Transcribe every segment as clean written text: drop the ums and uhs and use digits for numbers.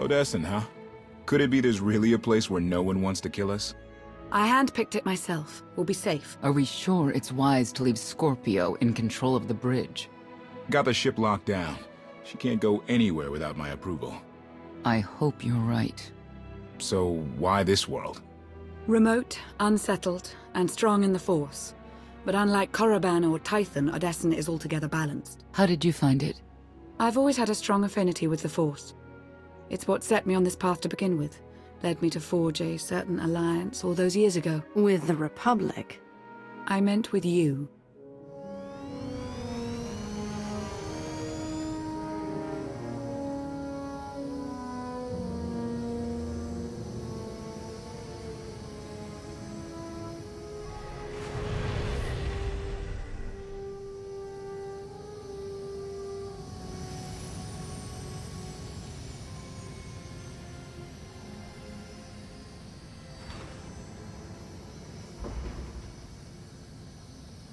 Odessen, huh? Could it be there's really a place where no one wants to kill us? I handpicked it myself. We'll be safe. Are we sure it's wise to leave Scorpio in control of the bridge? Got the ship locked down. She can't go anywhere without my approval. I hope you're right. So why this world? Remote, unsettled, and strong in the Force. But unlike Korriban or Tython, Odessen is altogether balanced. How did you find it? I've always had a strong affinity with the Force. It's what set me on this path to begin with. Led me to forge a certain alliance all those years ago. With the Republic? I meant with you.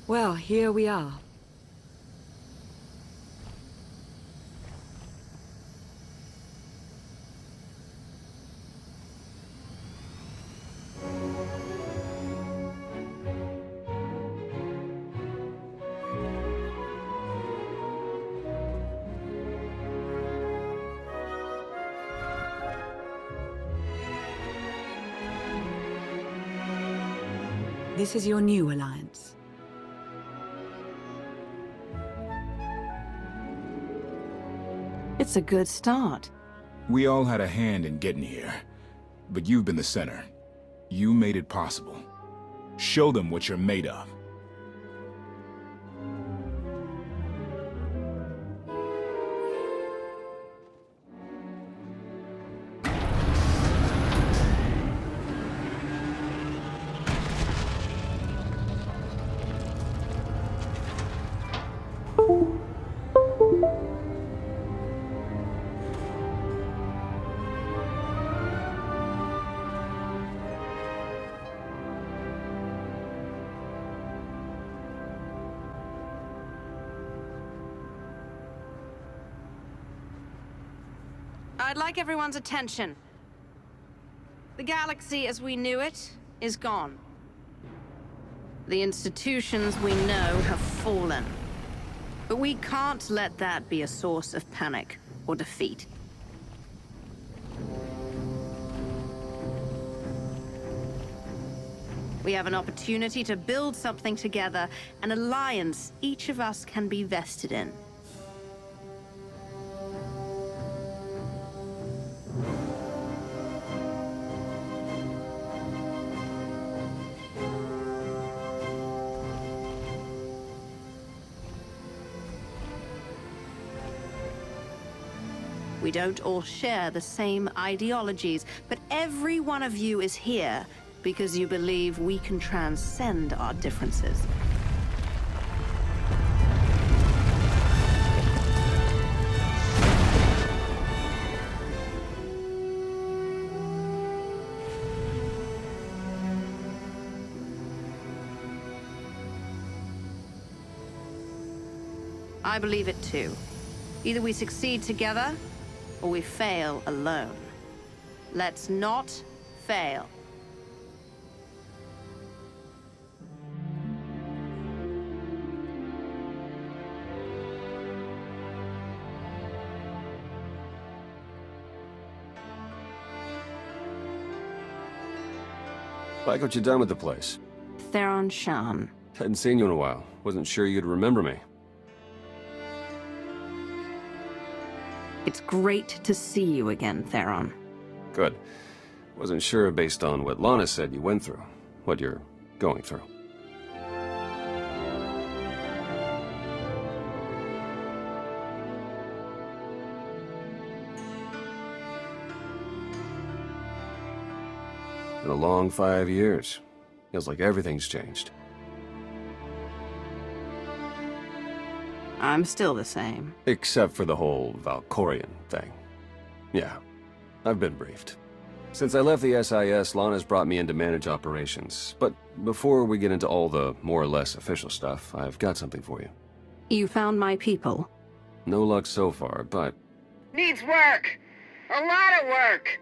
Well, here we are. This is your new alliance. It's a good start. We all had a hand in getting here, but you've been the center. You made it possible. Show them what you're made of. I'd like everyone's attention. The galaxy as we knew it is gone. The institutions we know have fallen. But we can't let that be a source of panic or defeat. We have an opportunity to build something together, an alliance each of us can be vested in. We don't all share the same ideologies, but every one of you is here because you believe we can transcend our differences. I believe it too. Either we succeed together, or we fail alone. Let's not fail. Like what you done with the place. Theron Shan. Hadn't seen you in a while. Wasn't sure you'd remember me. It's great to see you again, Theron. Good. Wasn't sure based on what Lana said you went through. What you're going through. Been a long 5 years. Feels like everything's changed. I'm still the same. Except for the whole Valkorian thing. Yeah, I've been briefed. Since I left the SIS, Lana's brought me in to manage operations. But before we get into all the more or less official stuff, I've got something for you. You found my people? No luck so far, but... Needs work! A lot of work.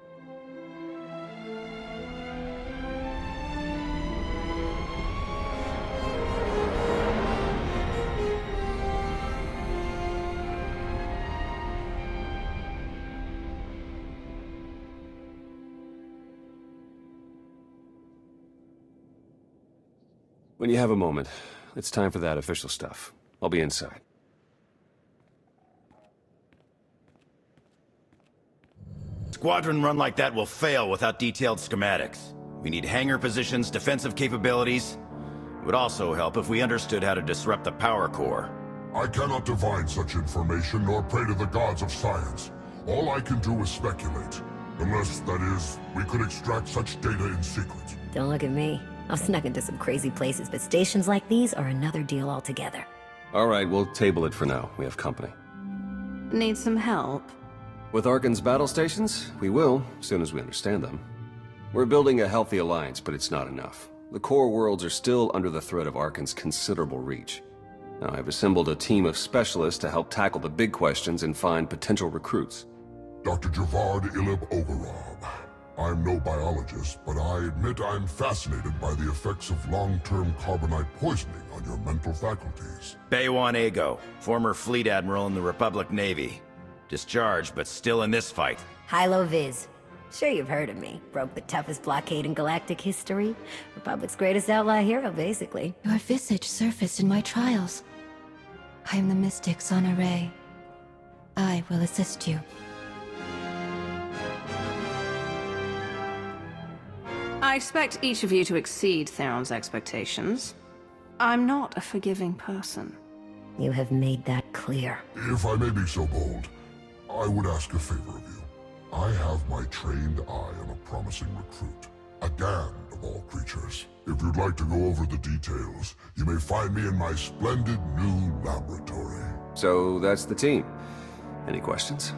When you have a moment, it's time for that official stuff. I'll be inside. Squadron run like that will fail without detailed schematics. We need hangar positions, defensive capabilities. It would also help if we understood how to disrupt the power core. I cannot divine such information nor pray to the gods of science. All I can do is speculate. Unless, that is, we could extract such data in secret. Don't look at me. I've snuck into some crazy places, but stations like these are another deal altogether. All right, we'll table it for now. We have company. Need some help? With Arkan's battle stations, we will, as soon as we understand them. We're building a healthy alliance, but it's not enough. The core worlds are still under the threat of Arkan's considerable reach. Now, I've assembled a team of specialists to help tackle the big questions and find potential recruits. Dr. Javad Ilib Ogarab. I'm no biologist, but I admit I'm fascinated by the effects of long-term carbonite poisoning on your mental faculties. Baywan Ego, former fleet admiral in the Republic Navy. Discharged, but still in this fight. Hilo Viz. Sure you've heard of me. Broke the toughest blockade in galactic history. Republic's greatest outlaw hero, basically. Your visage surfaced in my trials. I am the mystic Sana Ray. I will assist you. I expect each of you to exceed Theron's expectations. I'm not a forgiving person. You have made that clear. If I may be so bold, I would ask a favor of you. I have my trained eye on a promising recruit. A damned of all creatures. If you'd like to go over the details, you may find me in my splendid new laboratory. So that's the team. Any questions?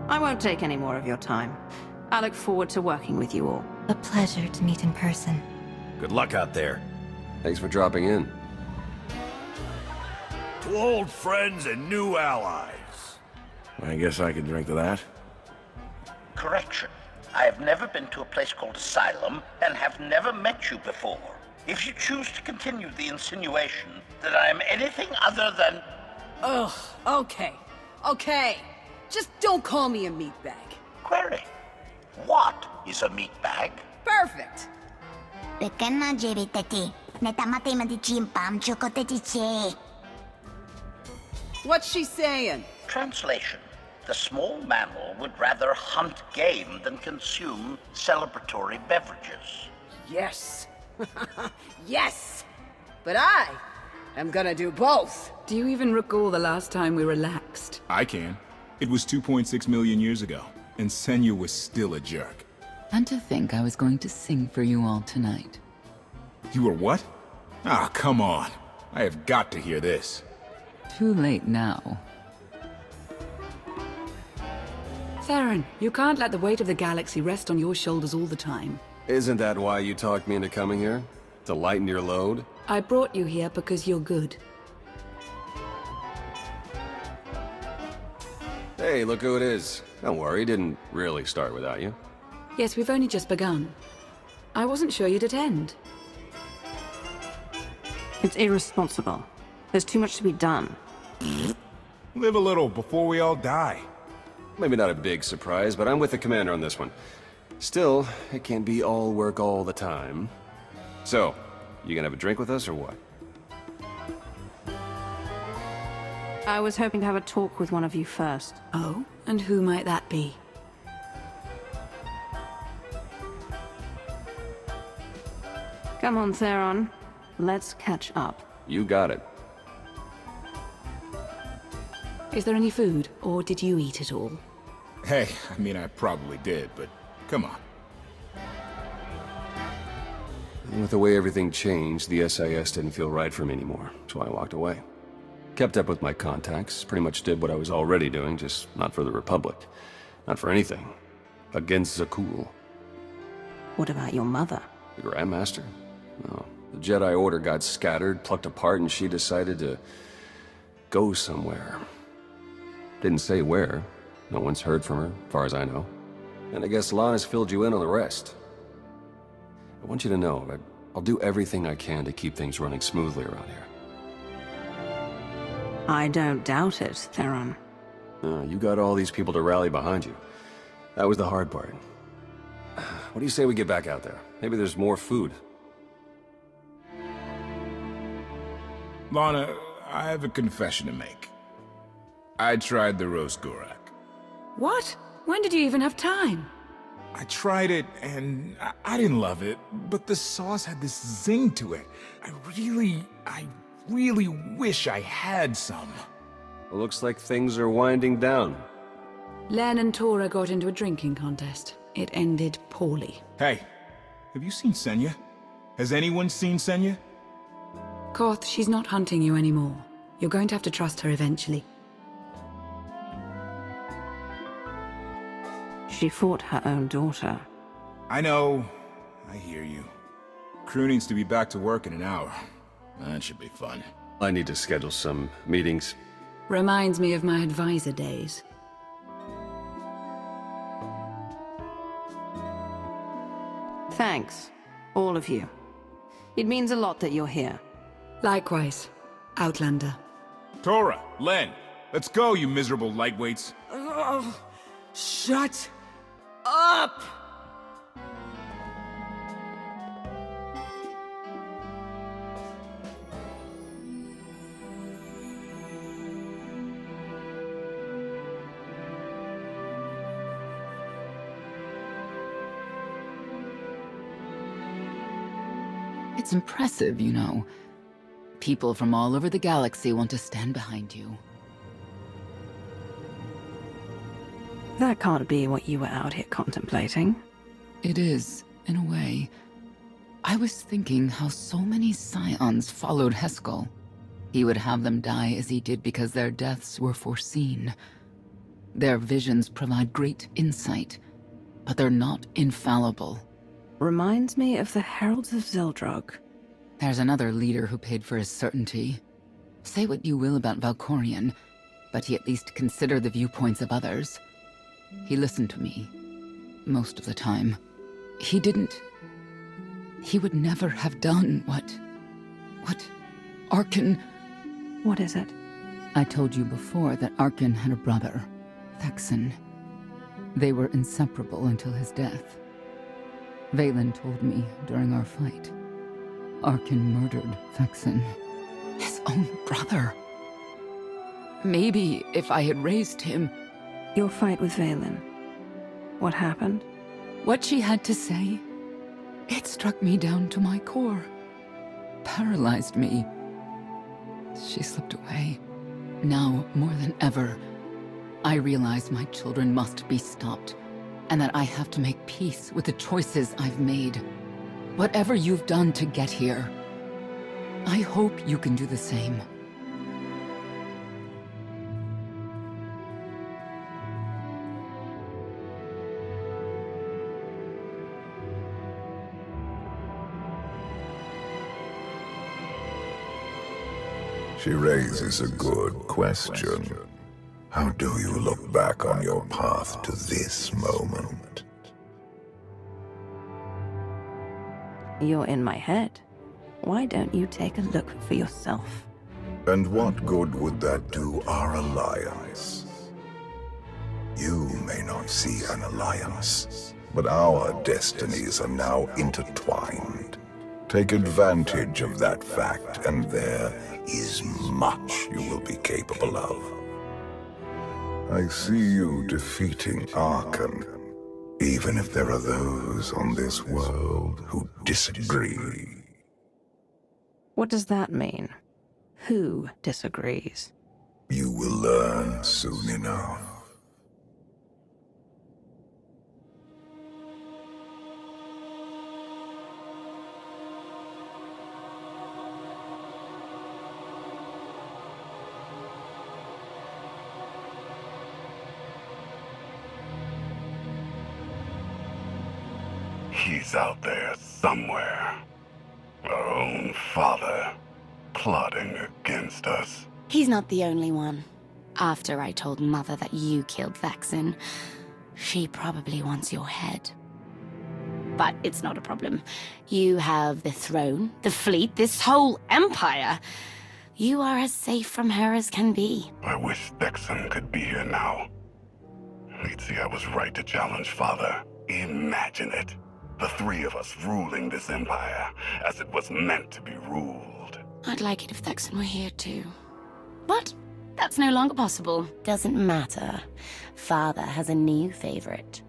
I won't take any more of your time. I look forward to working with you all. A pleasure to meet in person. Good luck out there. Thanks for dropping in. To old friends and new allies. I guess I can drink to that. Correction. I have never been to a place called Asylum, and have never met you before. If you choose to continue the insinuation that I am anything other than... Ugh, okay. Okay. Just don't call me a meatbag. Query. What is a meatbag? Perfect. What's she saying? Translation. The small mammal would rather hunt game than consume celebratory beverages. Yes. Yes! But I am gonna do both. Do you even recall the last time we relaxed? I can. It was 2.6 million years ago, and Senya was still a jerk. And to think I was going to sing for you all tonight. You were what? Ah, come on. I have got to hear this. Too late now. Theron, you can't let the weight of the galaxy rest on your shoulders all the time. Isn't that why you talked me into coming here? To lighten your load? I brought you here because you're good. Hey, look who it is. Don't worry, didn't really start without you. Yes, we've only just begun. I wasn't sure you'd attend. It's irresponsible. There's too much to be done. Live a little before we all die. Maybe not a big surprise, but I'm with the commander on this one. Still, it can't be all work all the time. So, you gonna have a drink with us or what? I was hoping to have a talk with one of you first. Oh? And who might that be? Come on, Theron. Let's catch up. You got it. Is there any food, or did you eat it all? Hey, I mean, I probably did, but come on. With the way everything changed, the SIS didn't feel right for me anymore, so I walked away. Kept up with my contacts, pretty much did what I was already doing, just not for the Republic. Not for anything. Against Zakul. What about your mother? The Grandmaster? No. The Jedi Order got scattered, plucked apart, and she decided to go somewhere. Didn't say where. No one's heard from her, far as I know. And I guess Lana's filled you in on the rest. I want you to know that I'll do everything I can to keep things running smoothly around here. I don't doubt it, Theron. You got all these people to rally behind you. That was the hard part. What do you say we get back out there? Maybe there's more food. Lana, I have a confession to make. I tried the roast Gorak. What? When did you even have time? I tried it, and I didn't love it, but the sauce had this zing to it. I really wish I had some. It looks like things are winding down. Len and Tora got into a drinking contest. It ended poorly. Hey, have you seen Senya? Has anyone seen Senya? Koth, she's not hunting you anymore. You're going to have to trust her eventually. She fought her own daughter. I know. I hear you. Crew needs to be back to work in an hour. That should be fun. I need to schedule some meetings. Reminds me of my advisor days. Thanks, all of you. It means a lot that you're here. Likewise, Outlander. Tora, Len, let's go, you miserable lightweights. Shut up! It's impressive, you know. People from all over the galaxy want to stand behind you. That can't be what you were out here contemplating. It is, in a way. I was thinking how so many Scions followed Heskel. He would have them die as he did because their deaths were foreseen. Their visions provide great insight, but they're not infallible. Reminds me of the Heralds of Zeldrog. There's another leader who paid for his certainty. Say what you will about Valkorion, but he at least considered the viewpoints of others. He listened to me, most of the time. He would never have done what Arkan... What is it? I told you before that Arkan had a brother, Thexan. They were inseparable until his death. Vaylin told me during our fight. Arkan murdered Thexan, his own brother. Maybe if I had raised him... Your fight with Vaylin. What happened? What she had to say, it struck me down to my core. Paralyzed me. She slipped away. Now, more than ever, I realize my children must be stopped, and that I have to make peace with the choices I've made. Whatever you've done to get here, I hope you can do the same. She raises a good question. How do you look back on your path to this moment? You're in my head. Why don't you take a look for yourself? And what good would that do our alliance? You may not see an alliance, but our destinies are now intertwined. Take advantage of that fact, and there is much you will be capable of. I see you defeating Arkan, even if there are those on this world who disagree. What does that mean? Who disagrees? You will learn soon enough. He's out there somewhere. Our own father, plotting against us. He's not the only one. After I told Mother that you killed Vaxen, she probably wants your head. But it's not a problem. You have the throne, the fleet, this whole empire. You are as safe from her as can be. I wish Dexon could be here now. He'd see I was right to challenge Father. Imagine it. The three of us ruling this empire as it was meant to be ruled. I'd like it if Thexan were here too. But that's no longer possible. Doesn't matter. Father has a new favorite.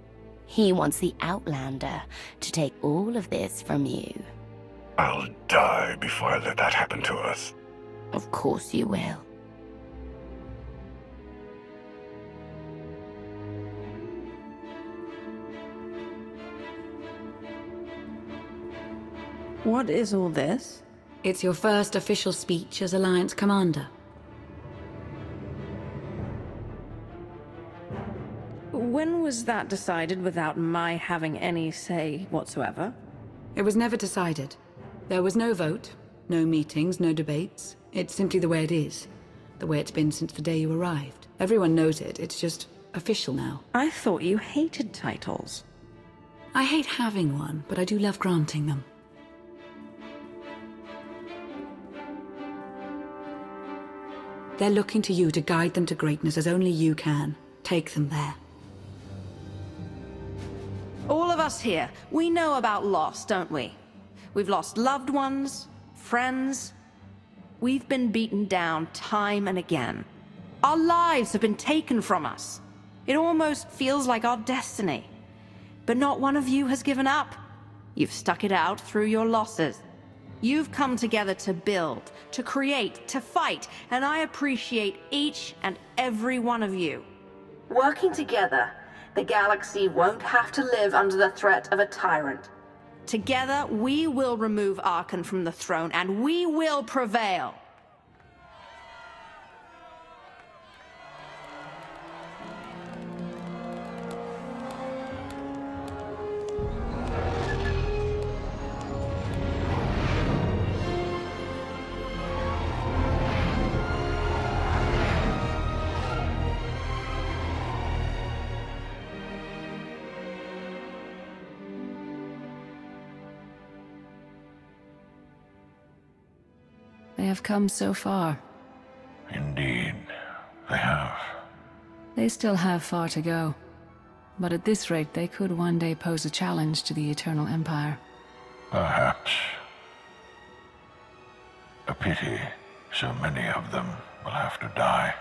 He wants the Outlander to take all of this from you. I'll die before I let that happen to us. Of course you will. What is all this? It's your first official speech as Alliance Commander. When was that decided without my having any say whatsoever? It was never decided. There was no vote, no meetings, no debates. It's simply the way it is. The way it's been since the day you arrived. Everyone knows it. It's just official now. I thought you hated titles. I hate having one, but I do love granting them. They're looking to you to guide them to greatness as only you can. Take them there. All of us here, we know about loss, don't we? We've lost loved ones, friends. We've been beaten down time and again. Our lives have been taken from us. It almost feels like our destiny. But not one of you has given up. You've stuck it out through your losses. You've come together to build, to create, to fight, and I appreciate each and every one of you. Working together, the galaxy won't have to live under the threat of a tyrant. Together, we will remove Archon from the throne, and we will prevail. They have come so far. Indeed, they have. They still have far to go. But at this rate, they could one day pose a challenge to the Eternal Empire. Perhaps. A pity so many of them will have to die.